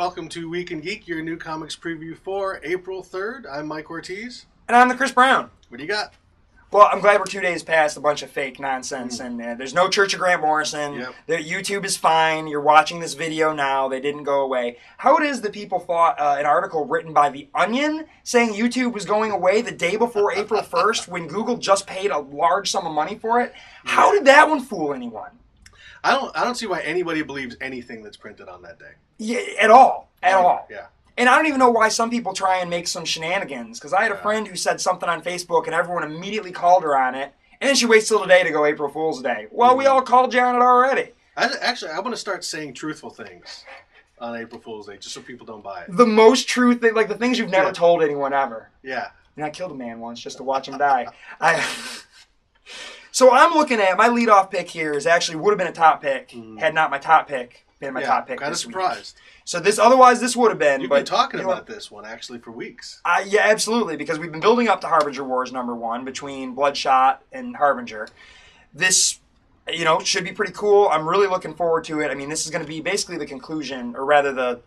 Welcome to Week and Geek, your new comics preview for April 3rd. I'm Mike Ortiz. And I'm the Chris Brown. What do you got? Well, I'm glad we're 2 days past a bunch of fake nonsense, and there's no Church of Grant Morrison. Yep. YouTube is fine. You're watching this video now. They didn't go away. How it is that people thought an article written by The Onion saying YouTube was going away the day before April 1st when Google just paid a large sum of money for it? How did that one fool anyone? I don't see why anybody believes anything that's printed on that day. Yeah, at all. At all. Yeah. And I don't even know why some people try and make some shenanigans. Because I had a friend who said something on Facebook and everyone immediately called her on it. And then she waits till today to go April Fool's Day. Well, we all called you on it already. I want to start saying truthful things on April Fool's Day just so people don't buy it. The most true thing, like the things you've never told anyone ever. Yeah. And I killed a man once just to watch him die. So I'm looking at, my leadoff pick here would have been a top pick had not my top pick been my top pick kind of this surprised. Week. So otherwise this would have been. You've been talking about this one actually for weeks. Yeah, absolutely, because we've been building up to Harbinger Wars #1 between Bloodshot and Harbinger. This, should be pretty cool. I'm really looking forward to it. I mean, this is going to be basically the conclusion, or rather the,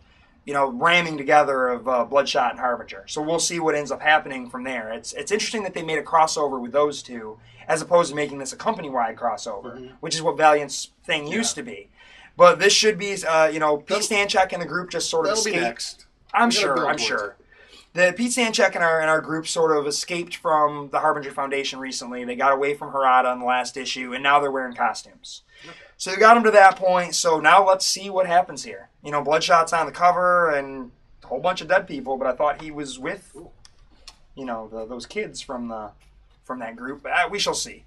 ramming together of Bloodshot and Harbinger. So we'll see what ends up happening from there. It's interesting that they made a crossover with those two, as opposed to making this a company-wide crossover, which is what Valiant's thing used to be. But this should be, Pete Stanchek and the group just sort of escaped. That'll be next. I'm sure. The Pete Stanchek and our group sort of escaped from the Harbinger Foundation recently. They got away from Harada in the last issue, and now they're wearing costumes. Okay. So they got them to that point, so now let's see what happens here. Bloodshot's on the cover, and a whole bunch of dead people, but I thought he was with, those kids from that group. We shall see.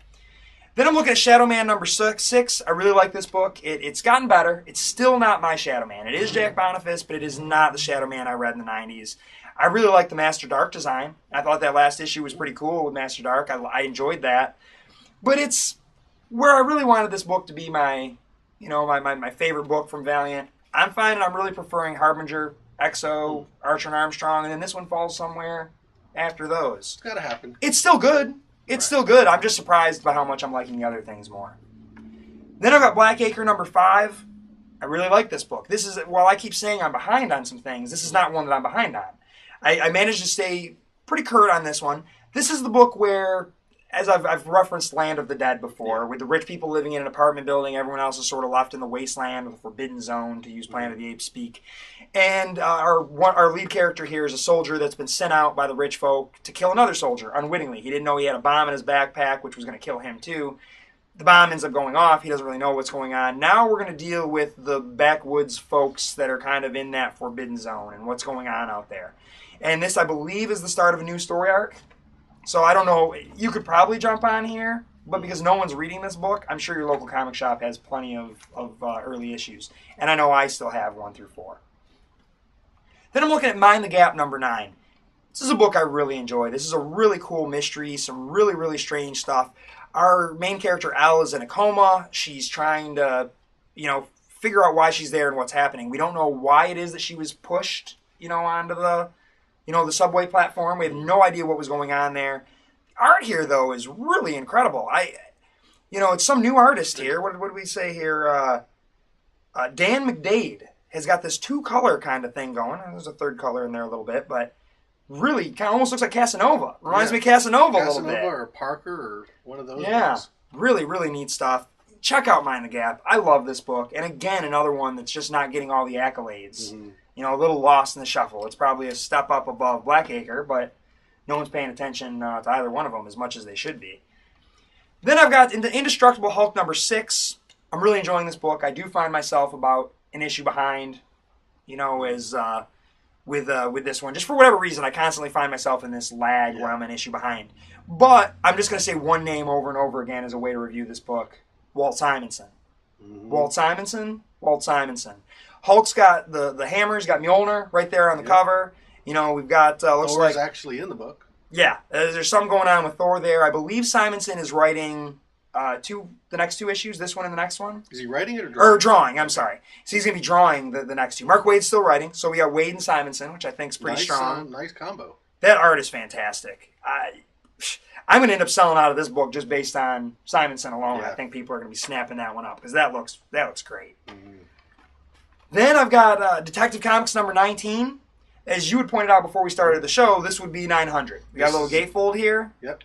Then I'm looking at Shadow Man #6. I really like this book. It's gotten better. It's still not my Shadow Man. It is Jack Boniface, but it is not the Shadow Man I read in the 90s. I really like the Master Dark design. I thought that last issue was pretty cool with Master Dark. I enjoyed that. But it's where I really wanted this book to be my favorite book from Valiant. I'm finding I'm really preferring Harbinger, Exo, Archer and Armstrong, and then this one falls somewhere after those. It's got to happen. It's still good. It's still good. I'm just surprised by how much I'm liking the other things more. Then I've got Blackacre #5. I really like this book. This is, while I keep saying I'm behind on some things, this is not one that I'm behind on. I managed to stay pretty curt on this one. This is the book where, as I've referenced Land of the Dead before, with the rich people living in an apartment building, everyone else is sort of left in the wasteland, the forbidden zone, to use Planet of the Apes speak. And our lead character here is a soldier that's been sent out by the rich folk to kill another soldier unwittingly. He didn't know he had a bomb in his backpack, which was going to kill him too. The bomb ends up going off. He doesn't really know what's going on. Now we're going to deal with the backwoods folks that are kind of in that forbidden zone and what's going on out there. And this, I believe, is the start of a new story arc. So I don't know. You could probably jump on here, but because no one's reading this book, I'm sure your local comic shop has plenty of early issues. And I know I still have 1 through 4. Then I'm looking at Mind the Gap #9. This is a book I really enjoy. This is a really cool mystery, some really, really strange stuff. Our main character, Elle, is in a coma. She's trying to, figure out why she's there and what's happening. We don't know why it is that she was pushed, onto the subway platform. We have no idea what was going on there. Art here, though, is really incredible. It's some new artist here. What did we say here? Dan McDade has got this 2-color kind of thing going. There's a 3rd color in there a little bit, but really kind of almost looks like Casanova. Reminds me of Casanova a little bit. Casanova or Parker or one of those guys. Really, really neat stuff. Check out Mind the Gap. I love this book. And again, another one that's just not getting all the accolades. A little lost in the shuffle. It's probably a step up above Blackacre, but no one's paying attention to either one of them as much as they should be. Then I've got Indestructible Hulk #6. I'm really enjoying this book. I do find myself about an issue behind, with this one. Just for whatever reason, I constantly find myself in this lag where I'm an issue behind. But I'm just going to say one name over and over again as a way to review this book. Walt Simonson. Walt Simonson. Hulk's got the hammer's got Mjolnir right there on the cover. We've got looks Thor's like actually in the book. Yeah, there's something going on with Thor there. I believe Simonson is writing the next 2 issues, this one and the next one. Is he writing it or drawing? Or drawing, I'm sorry. So he's going to be drawing the next 2. Mark Wade's still writing, so we got Wade and Simonson, which I think is pretty strong. Nice combo. That art is fantastic. I'm going to end up selling out of this book just based on Simonson alone. I think people are going to be snapping that one up because that looks great. Then I've got Detective Comics number 19. As you had pointed out before we started the show, this would be 900. We got a little gatefold here. Yep.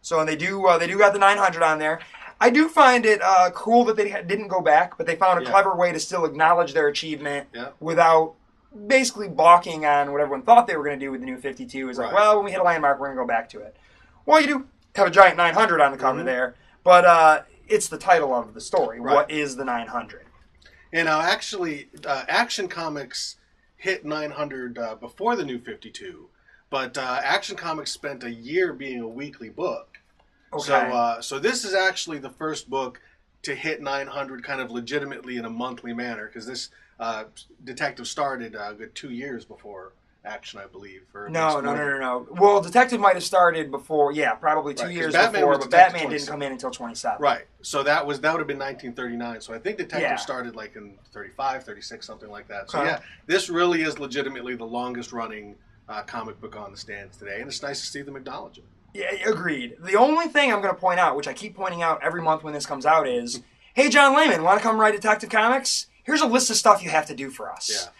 So they do got the 900 on there. I do find it cool that they didn't go back, but they found a clever way to still acknowledge their achievement without basically balking on what everyone thought they were going to do with the new 52. Is like, well, when we hit a landmark, we're going to go back to it. Well, you do have a giant 900 on the cover there, but it's the title of the story. Right. What is the 900? And actually, Action Comics hit 900 before the new 52, but Action Comics spent a year being a weekly book. Okay. So this is actually the first book to hit 900 kind of legitimately in a monthly manner, because this Detective started a good 2 years before Action, I believe. No. Well, Detective might have started before, probably 2 years before, but Batman didn't come in until 27. Right. So that would have been 1939. So I think Detective started like in 35, 36, something like that. So this really is legitimately the longest running comic book on the stands today, and it's nice to see them acknowledge it. Yeah, agreed. The only thing I'm going to point out, which I keep pointing out every month when this comes out, is, hey, John Layman, want to come write Detective Comics? Here's a list of stuff you have to do for us. Yeah.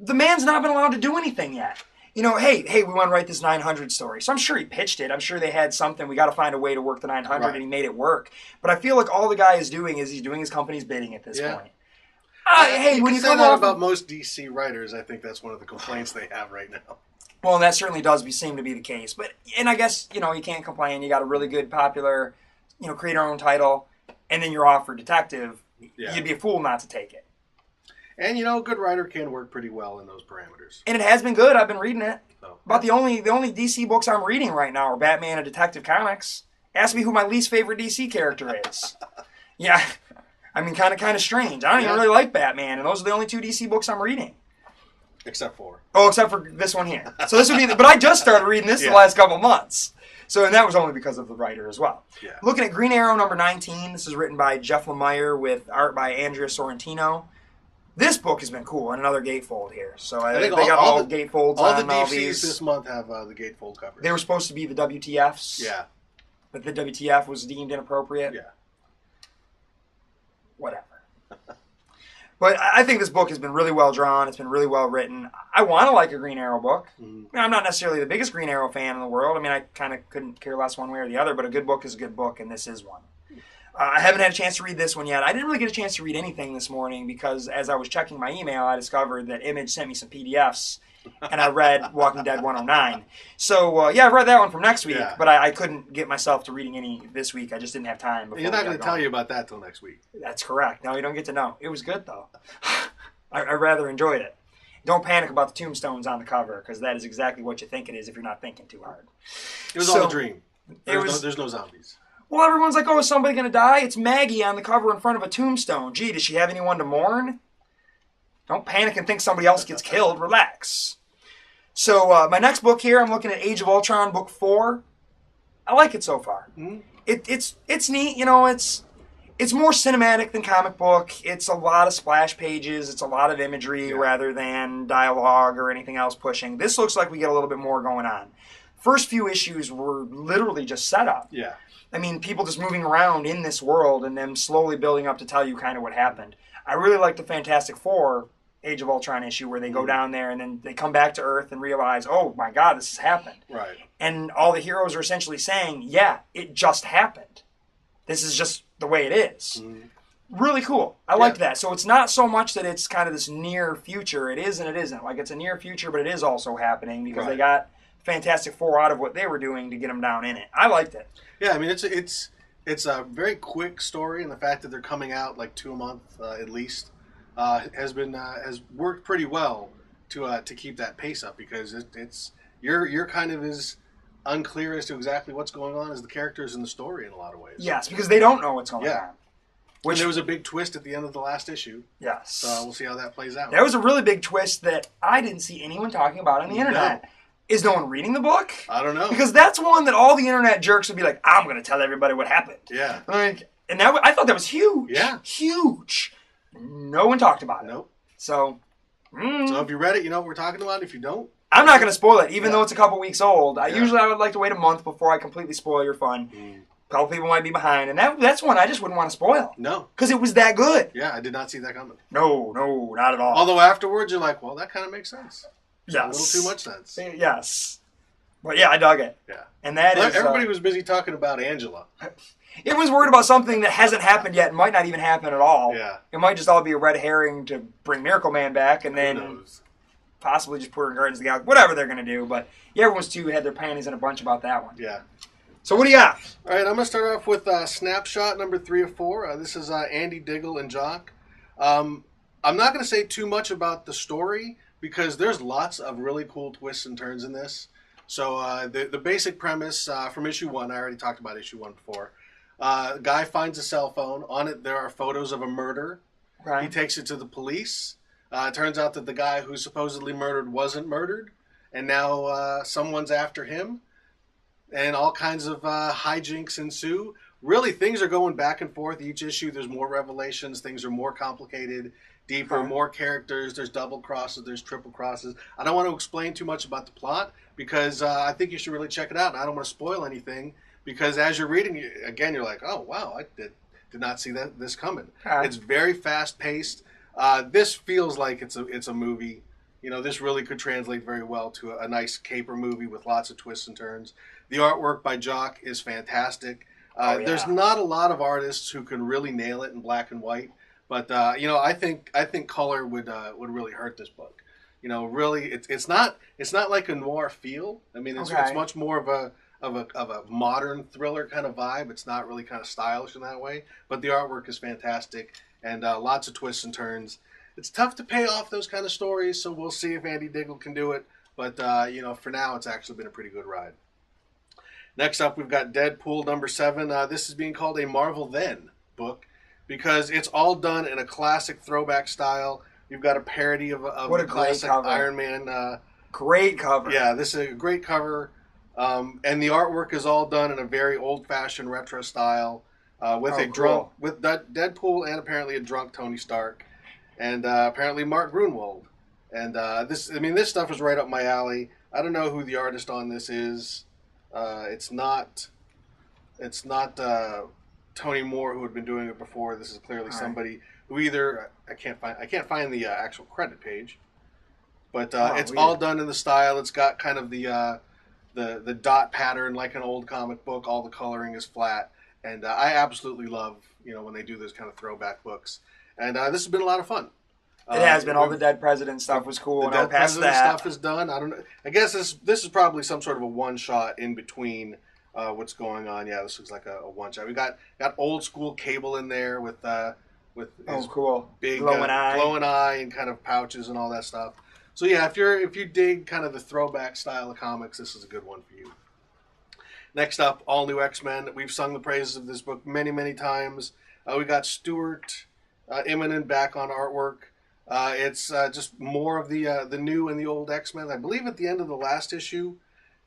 The man's not been allowed to do anything yet. You know, hey, we want to write this 900 story. So I'm sure he pitched it. I'm sure they had something. We got to find a way to work the 900, and he made it work. But I feel like all the guy is doing is he's doing his company's bidding at this point. When you come out about most DC writers, I think that's one of the complaints they have right now. Well, that certainly does seem to be the case. And I guess, you can't complain. You got a really good, popular, creator-owned title, and then you're offered Detective. Yeah. You'd be a fool not to take it. And, a good writer can work pretty well in those parameters. And it has been good. I've been reading it. But the only DC books I'm reading right now are Batman and Detective Comics. Ask me who my least favorite DC character is. Yeah. I mean, kind of strange. I don't even really like Batman, and those are the only two DC books I'm reading. Except for this one here. So this would be, but I just started reading this the last couple months. So, and that was only because of the writer as well. Yeah. Looking at Green Arrow number 19, this is written by Jeff Lemire with art by Andrea Sorrentino. This book has been cool, and another gatefold here. So they got all the gatefolds on all these. This month have the gatefold covers. They were supposed to be the WTFs. Yeah. But the WTF was deemed inappropriate. Yeah. Whatever. But I think this book has been really well drawn. It's been really well written. I want to like a Green Arrow book. Mm-hmm. I'm not necessarily the biggest Green Arrow fan in the world. I mean, I kind of couldn't care less one way or the other, but a good book is a good book, and this is one. I haven't had a chance to read this one yet. I didn't really get a chance to read anything this morning because as I was checking my email, I discovered that Image sent me some PDFs, and I read Walking Dead 109. So, I read that one from next week, but I couldn't get myself to reading any this week. I just didn't have time. You're not going to tell you about that till next week. That's correct. No, you don't get to know. It was good, though. I rather enjoyed it. Don't panic about the tombstones on the cover, because that is exactly what you think it is if you're not thinking too hard. It was all a dream. There's no zombies. Well, everyone's like, oh, is somebody going to die? It's Maggie on the cover in front of a tombstone. Gee, does she have anyone to mourn? Don't panic and think somebody else gets killed. Relax. So my next book here, I'm looking at Age of Ultron, book 4. I like it so far. Mm-hmm. It's neat. It's more cinematic than comic book. It's a lot of splash pages. It's a lot of imagery rather than dialogue or anything else pushing. This looks like we get a little bit more going on. First few issues were literally just setup. Yeah. I mean, people just moving around in this world and then slowly building up to tell you kind of what happened. I really like the Fantastic Four Age of Ultron issue where they go down there and then they come back to Earth and realize, oh my God, this has happened. Right. And all the heroes are essentially saying, yeah, it just happened. This is just the way it is. Mm. Really cool. I liked that. So it's not so much that it's kind of this near future. It is and it isn't. Like it's a near future, but it is also happening because they got Fantastic Four out of what they were doing to get them down in it. I liked it. Yeah, I mean it's a very quick story, and the fact that they're coming out like 2 a month at least has worked pretty well to keep that pace up because you're kind of as unclear as to exactly what's going on as the characters in the story in a lot of ways. Yes, because they don't know what's going on. Which there was a big twist at the end of the last issue. Yes. So we'll see how that plays out. That was a really big twist that I didn't see anyone talking about on the internet. Is no one reading the book? I don't know. Because that's one that all the internet jerks would be like, I'm going to tell everybody what happened. Yeah. And that I thought that was huge. Yeah. Huge. No one talked about it. Nope. So if you read it, you know what we're talking about. If you don't, I'm not going to spoil it, even though it's a couple weeks old. Usually I would like to wait a month before I completely spoil your fun. couple people might be behind, and that's one I just wouldn't want to spoil. No. Because it was that good. Yeah, I did not see that coming. No, not at all. Although afterwards you're like, well, that kind of makes sense. Yes. A little too much sense. Yes. But yeah, I dug it. Yeah. And that is... Everybody was busy talking about Angela. It was worried about something that hasn't happened yet and might not even happen at all. Yeah. It might just all be a red herring to bring Miracle Man back and then... Who knows? Possibly just put her in Guardians of the Galaxy. Whatever they're going to do. But yeah, everyone's too had their panties in a bunch about that one. Yeah. So what do you got? All right, I'm going to start off with Snapshot number 3 of 4. This is Andy Diggle and Jock. I'm not going to say too much about the story because there's lots of really cool twists and turns in this. So the basic premise from issue 1, I already talked about issue 1 before. Guy finds a cell phone. On it there are photos of a murder. Right. He takes it to the police. It turns out that the guy who supposedly murdered wasn't murdered, and now someone's after him, and all kinds of hijinks ensue. Really, things are going back and forth each issue. There's more revelations. Things are more complicated, deeper, more characters. There's double crosses. There's triple crosses. I don't want to explain too much about the plot because I think you should really check it out. And I don't want to spoil anything because as you're reading, again, you're like, oh, wow, I did not see this coming. It's very fast-paced. This feels like it's a movie. You know, this really could translate very well to a nice caper movie with lots of twists and turns. The artwork by Jock is fantastic. There's not a lot of artists who can really nail it in black and white, but I think color would really hurt this book. You know, really, it's not like a noir feel. I mean, it's much more of a modern thriller kind of vibe. It's not really kind of stylish in that way, but the artwork is fantastic. And lots of twists and turns. It's tough to pay off those kind of stories, so we'll see if Andy Diggle can do it. But, for now, it's actually been a pretty good ride. Next up, we've got Deadpool number 7. This is being called a Marvel Then book because it's all done in a classic throwback style. You've got a parody of a classic Iron Man. Great cover. Yeah, this is a great cover. And the artwork is all done in a very old-fashioned retro style. With Deadpool and apparently a drunk Tony Stark, and apparently Mark Grunwald, and this stuff is right up my alley. I don't know who the artist on this is. It's not Tony Moore who had been doing it before. This is clearly somebody who either I can't find the actual credit page, but it's weird. All done in the style. It's got kind of the dot pattern like an old comic book. All the coloring is flat. And I absolutely love, when they do those kind of throwback books. And this has been a lot of fun. It has been. All the Dead President stuff was cool. The Dead President stuff is done. I don't know. I guess this is probably some sort of a one-shot in between what's going on. Yeah, this looks like a one-shot. We got old school Cable in there with his cool big glowing eye and kind of pouches and all that stuff. So yeah, if you dig kind of the throwback style of comics, this is a good one for you. Next up, All New X-Men. We've sung the praises of this book many, many times. We got Stuart Immonen back on artwork. It's just more of the new and the old X-Men. I believe at the end of the last issue,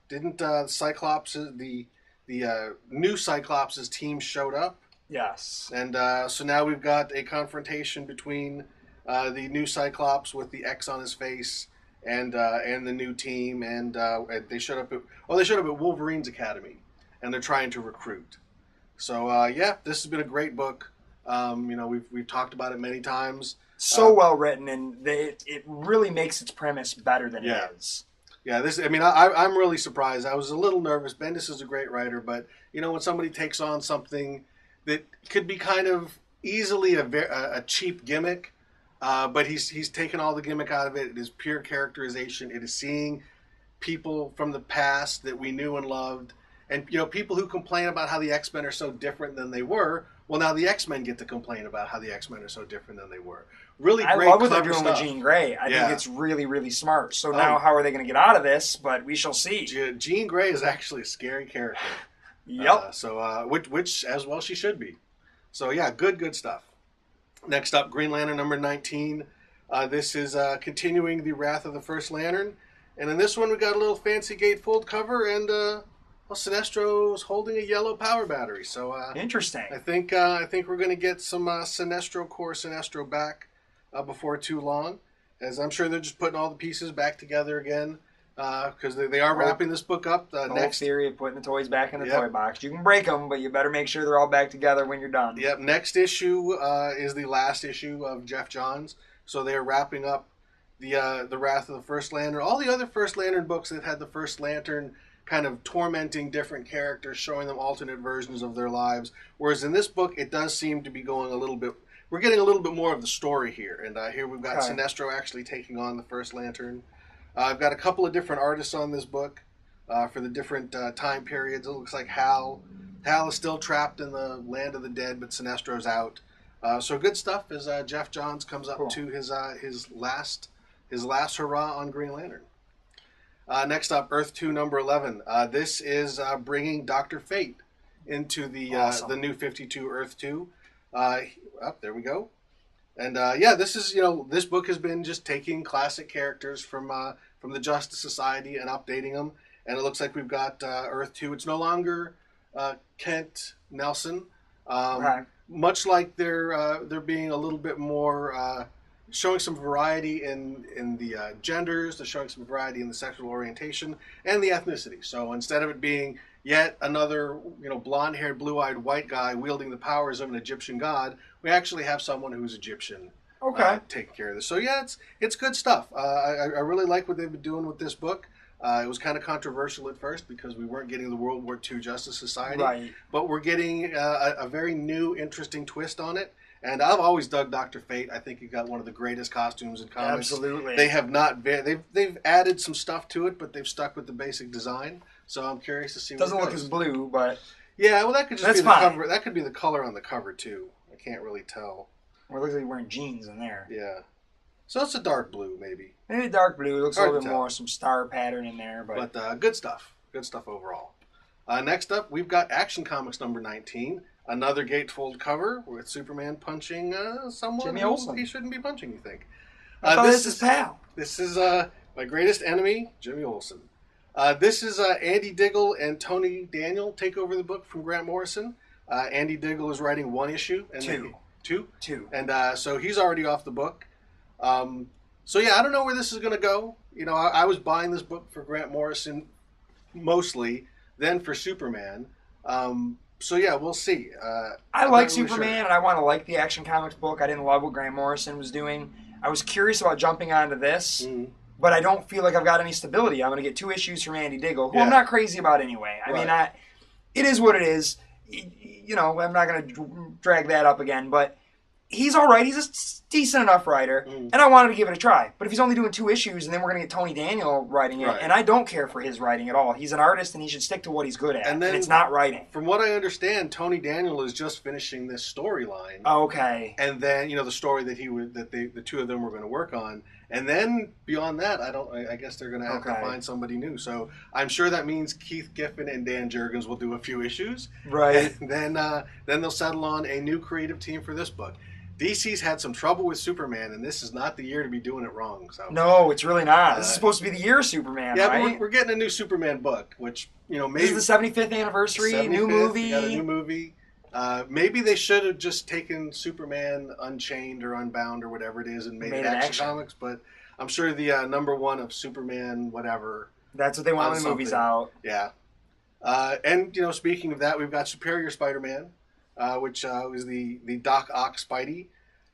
didn't Cyclops, the new Cyclops' team showed up? Yes. And so now we've got a confrontation between the new Cyclops with the X on his face and the new team, and they showed up at Wolverine's Academy, and they're trying to recruit. So this has been a great book. We've talked about it many times. So well written, and it really makes its premise better than it is. Yeah, I'm really surprised. I was a little nervous. Bendis is a great writer, but when somebody takes on something that could be kind of easily a cheap gimmick. But he's taken all the gimmick out of it. It is pure characterization. It is seeing people from the past that we knew and loved. And, people who complain about how the X-Men are so different than they were, well, now the X-Men get to complain about how the X-Men are so different than they were. Really great, I love what they're clever doing stuff. with Jean Grey. I think it's really, really smart. So now how are they going to get out of this? But we shall see. Jean Grey is actually a scary character. Yep. Which as well she should be. So, yeah, good stuff. Next up, Green Lantern number 19. This is continuing the Wrath of the First Lantern. And in this one, we got a little fancy gatefold cover, and Sinestro's holding a yellow power battery. So interesting. I think we're going to get some Sinestro back before too long, as I'm sure they're just putting all the pieces back together again. because they are wrapping this book up. Next theory of putting the toys back in the toy box. You can break them, but you better make sure they're all back together when you're done. Yep. Next issue is the last issue of Jeff Johns. So they are wrapping up the Wrath of the First Lantern. All the other First Lantern books that had the First Lantern kind of tormenting different characters, showing them alternate versions of their lives. Whereas in this book, it does seem to be going a little bit... We're getting a little bit more of the story here. And here we've got Sinestro actually taking on the First Lantern. I've got a couple of different artists on this book for the different time periods. It looks like Hal is still trapped in the land of the dead, but Sinestro's out. So good stuff as Jeff Johns comes up to his last hurrah on Green Lantern. Next up, Earth 2, number 11. This is bringing Dr. Fate into the new 52 Earth 2. There we go. And this is this book has been just taking classic characters from the Justice Society and updating them. And it looks like we've got Earth 2. It's no longer Kent Nelson. Much like they're being a little bit more. Showing some variety in the genders, they're showing some variety in the sexual orientation and the ethnicity. So instead of it being yet another blonde-haired, blue-eyed white guy wielding the powers of an Egyptian god, we actually have someone who's Egyptian taking care of this. So yeah, it's good stuff. I really like what they've been doing with this book. It was kind of controversial at first because we weren't getting the World War II Justice Society, but we're getting a very new, interesting twist on it. And I've always dug Dr. Fate. I think he got one of the greatest costumes in comics. Absolutely. They have not they've added some stuff to it, but they've stuck with the basic design. So I'm curious to see. Doesn't look as blue, but yeah, well that could just be the cover. That could be the color on the cover too. I can't really tell. Well, it looks like he's wearing jeans in there. Yeah. So it's a dark blue, maybe. Maybe dark blue. It looks a little bit more some star pattern in there, but good stuff. Good stuff overall. Next up, we've got Action Comics number 19. Another gatefold cover with Superman punching someone Jimmy Olsen. He shouldn't be punching, you think. This is Pal. This is my greatest enemy, Jimmy Olsen. This is Andy Diggle and Tony Daniel take over the book from Grant Morrison. Andy Diggle is writing one issue. And Two? And so he's already off the book. So yeah, I don't know where this is going to go. I was buying this book for Grant Morrison mostly, then for Superman. So yeah, we'll see. I like Superman, and I want to like the Action Comics book. I didn't love what Grant Morrison was doing. I was curious about jumping onto this, but I don't feel like I've got any stability. I'm going to get 2 issues from Andy Diggle, who I'm not crazy about anyway. I mean, it is what it is. I'm not going to drag that up again, but he's all right. He's a decent enough writer, and I wanted to give it a try. But if he's only doing 2 issues, and then we're going to get Tony Daniel writing it, and I don't care for his writing at all. He's an artist, and he should stick to what he's good at, and it's not writing. From what I understand, Tony Daniel is just finishing this storyline. Okay. And then, the story that the two of them were going to work on. And then, beyond that, I guess they're going to have to find somebody new. So, I'm sure that means Keith Giffen and Dan Jurgens will do a few issues. Right. And then they'll settle on a new creative team for this book. DC's had some trouble with Superman, and this is not the year to be doing it wrong. So no, it's really not. This is supposed to be the year of Superman, right? Yeah, but we're getting a new Superman book, which, maybe... This is the 75th anniversary, new movie. We got a new movie. Maybe they should have just taken Superman Unchained or Unbound or whatever it is and made it Action Comics, but I'm sure the number 1 of Superman whatever... That's what they want when the movie's out. Yeah. And, speaking of that, we've got Superior Spider-Man. Which is the Doc Ock Spidey.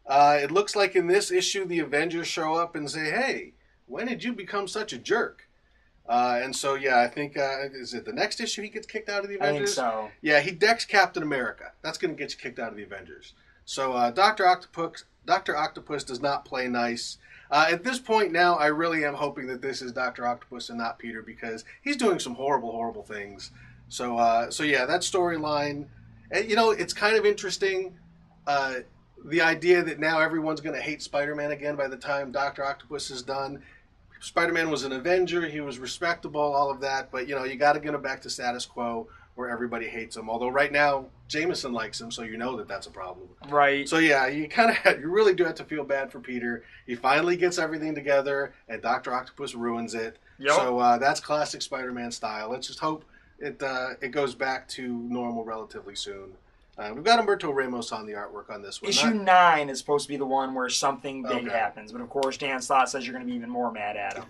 It looks like in this issue the Avengers show up and say, hey, when did you become such a jerk? And so, yeah, I think, is it the next issue he gets kicked out of the Avengers? I think so. Yeah, he decks Captain America. That's going to get you kicked out of the Avengers. So Dr. Octopus does not play nice. At this point now, I really am hoping that this is Dr. Octopus and not Peter because he's doing some horrible, horrible things. So yeah, that storyline... And, it's kind of interesting, the idea that now everyone's going to hate Spider-Man again by the time Dr. Octopus is done. Spider-Man was an Avenger. He was respectable, all of that. But, you got to get him back to status quo where everybody hates him. Although right now, Jameson likes him, so that's a problem. Right. So, yeah, you really do have to feel bad for Peter. He finally gets everything together, and Dr. Octopus ruins it. Yep. So that's classic Spider-Man style. Let's just hope it goes back to normal relatively soon. We've got Humberto Ramos on the artwork on this one. Issue 9 is supposed to be the one where something big happens. But, of course, Dan Slott says you're going to be even more mad at him.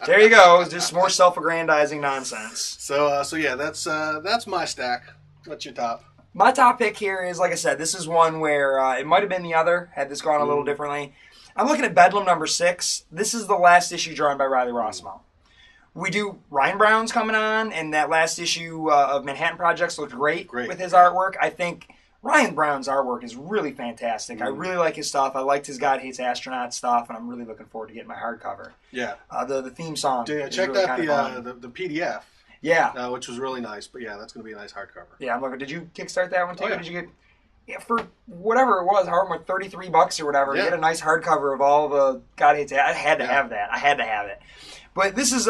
There you go. It's just more self-aggrandizing nonsense. So yeah, that's my stack. What's your top? My top pick here is, like I said, this is one where it might have been the other, had this gone a little differently. I'm looking at Bedlam number 6. This is the last issue drawn by Riley Rossmo. We do Ryan Brown's coming on, and that last issue of Manhattan Projects looked great with his artwork. I think Ryan Brown's artwork is really fantastic. I really like his stuff. I liked his God Hates Astronauts stuff, and I'm really looking forward to getting my hardcover. Yeah. The theme song. Yeah, check out the PDF. Yeah. Which was really nice. But yeah, that's going to be a nice hardcover. Yeah, I'm looking. Did you kickstart that one too? Oh, yeah. Did you get for whatever it was, however much, $33 or whatever, get a nice hardcover of all the God Hates Astronauts. I had to have that. I had to have it. But this is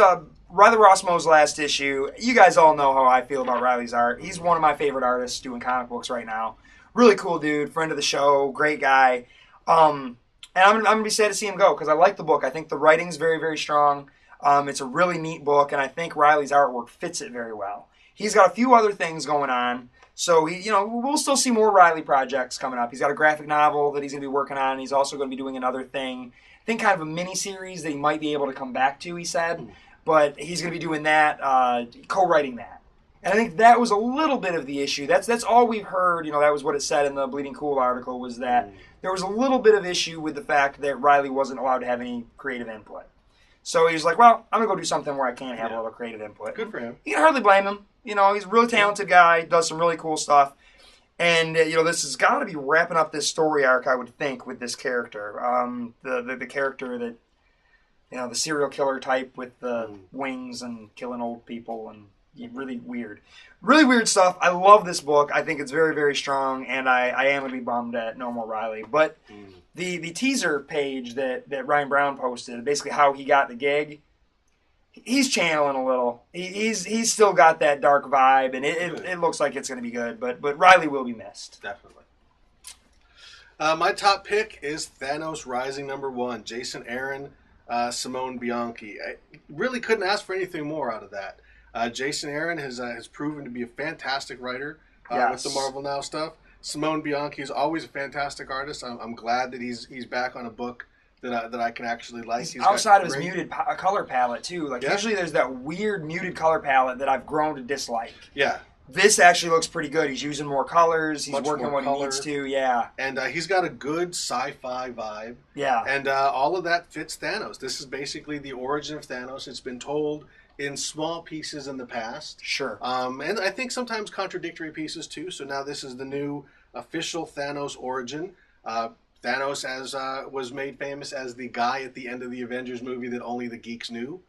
Riley Rossmo's last issue. You guys all know how I feel about Riley's art. He's one of my favorite artists doing comic books right now. Really cool dude, friend of the show, great guy. And I'm going to be sad to see him go because I like the book. I think the writing's very, very strong. It's a really neat book, and I think Riley's artwork fits it very well. He's got a few other things going on, so we'll still see more Riley projects coming up. He's got a graphic novel that he's going to be working on. He's also going to be doing another thing, I think kind of a mini-series that he might be able to come back to, he said. But he's going to be doing that, co-writing that. And I think that was a little bit of the issue. That's all we've heard. That was what it said in the Bleeding Cool article, was that there was a little bit of issue with the fact that Riley wasn't allowed to have any creative input. So he was like, well, I'm going to go do something where I can't have a little creative input. Good for him. You can hardly blame him. He's a really talented guy, does some really cool stuff. And, this has got to be wrapping up this story arc, I would think, with this character. The character that, the serial killer type with the wings and killing old people and really weird. Really weird stuff. I love this book. I think it's very, very strong, and I am going to be bummed at No More Riley. But the teaser page that Ryan Brown posted, basically how he got the gig, he's channeling a little. He's still got that dark vibe, and it looks like it's going to be good. But Riley will be missed. Definitely. My top pick is Thanos Rising #1. Jason Aaron, Simone Bianchi. I really couldn't ask for anything more out of that. Jason Aaron has proven to be a fantastic writer with the Marvel Now stuff. Simone Bianchi is always a fantastic artist. I'm glad that he's back on a book that I can actually like. He's outside of his muted color palette too. Usually there's that weird muted color palette that I've grown to dislike. Yeah. This actually looks pretty good. He's using more colors. He's working what he needs to. Yeah. And he's got a good sci-fi vibe. Yeah. And all of that fits Thanos. This is basically the origin of Thanos. It's been told in small pieces in the past. Sure. And I think sometimes contradictory pieces too. So now this is the new official Thanos origin. Thanos was made famous as the guy at the end of the Avengers movie that only the geeks knew.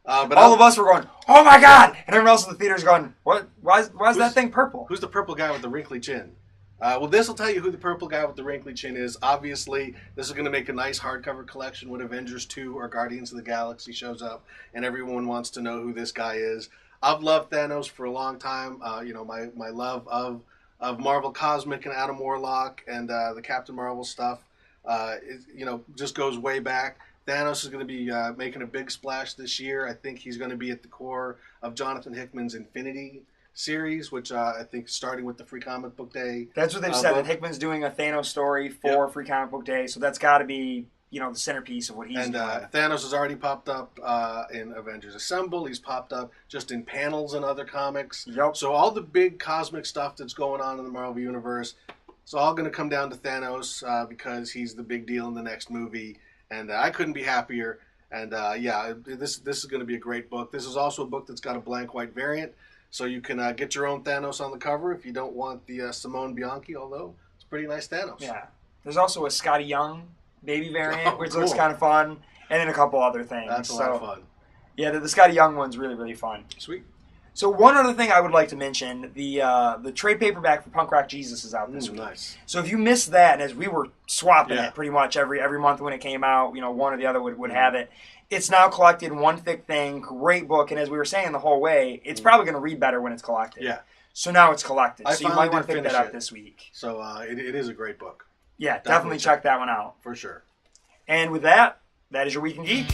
But all of us were going, oh my God! And everyone else in the theater is going, what? Why is that thing purple? Who's the purple guy with the wrinkly chin? Well, this will tell you who the purple guy with the wrinkly chin is. Obviously, this is going to make a nice hardcover collection when Avengers 2 or Guardians of the Galaxy shows up, and everyone wants to know who this guy is. I've loved Thanos for a long time. My love of Marvel Cosmic and Adam Warlock and the Captain Marvel stuff, just goes way back. Thanos is going to be making a big splash this year. I think he's going to be at the core of Jonathan Hickman's Infinity series, which I think starting with the Free Comic Book Day. That's what they've said, that Hickman's doing a Thanos story for Free Comic Book Day, so that's got to be the centerpiece of what he's doing. And Thanos has already popped up in Avengers Assemble. He's popped up just in panels and other comics. Yep. So all the big cosmic stuff that's going on in the Marvel Universe, it's all going to come down to Thanos because he's the big deal in the next movie. And I couldn't be happier. And this is going to be a great book. This is also a book that's got a blank white variant, so you can get your own Thanos on the cover if you don't want the Simone Bianchi, although it's a pretty nice Thanos. Yeah. There's also a Scotty Young baby variant, which looks kind of fun, and then a couple other things. That's a lot of fun. Yeah, the Scotty Young one's really, really fun. Sweet. So one other thing I would like to mention, the trade paperback for Punk Rock Jesus is out this week. Nice. So if you missed that, and as we were swapping it pretty much every month when it came out, one or the other would have it. It's now collected in one thick thing, great book, and as we were saying the whole way, it's probably going to read better when it's collected. Yeah. So now it's collected. I so you might want to pick that up this week. So it is a great book. Yeah, definitely check that one out. For sure. And with that, that is your Week in Geek.